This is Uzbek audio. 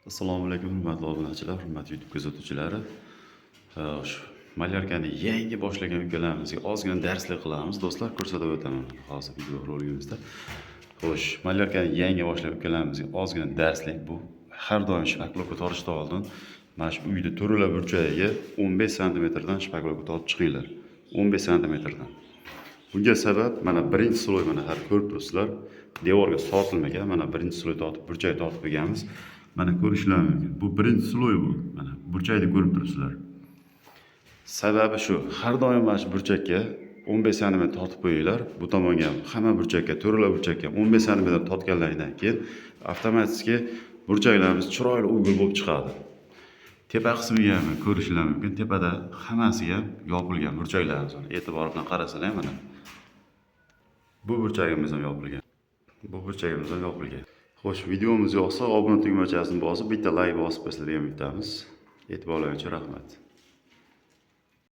Assalomu alaykum, hurmatli obunachilar, hurmatli YouTube kuzatuvchilari. Malyarkani yangi boshlagan ukalarimizga ozgina darslik qilamiz, do'stlar. Ko'rsatib o'taman hozir video roligimizda. Xo'sh, malyarkani yangi boshlagan ukalarimizga ozgina darslik bu. Har doim shpaklovka tortishdan oldin mana shu uyda to'rala burchagiga 15 sm dan shpaklovka tortib chiqinglar. 15 sm dan. Bunga sabab mana birinchi sloy, mana har ko'rib turibsizlar, devorga sotilmagan, mana birinchi sloy tortib, burchak tortib qo'yganmiz. Mana ko'rishlar mumkin. Bu birinchi sloy bu. Mana burchakni ko'rib turibsizlar. Sababi shu, har doim mana shu burchakka 15 sm tortib qo'yinglar. Bu tomonga ham hamma burchakka, to'rala burchakka 15 sm tortganlaridan keyin avtomatik burchaklarimiz chiroyli uyg'un bo'lib chiqadi. Tepa qismiga ham ko'rishlar mumkin. Tepada hammasiga ham yopilgan burchaklarimiz bor. E'tibor bilan qarasanglar mana. Bu burchagimiz ham yopilgan. Bu burchagimiz ham yopilgan. Xo'sh, videomiz yoqsa obuna tugmachasini bosib, bitta like bosib qo'yishlarini umid etamiz. E'tiborlaringiz uchun rahmat.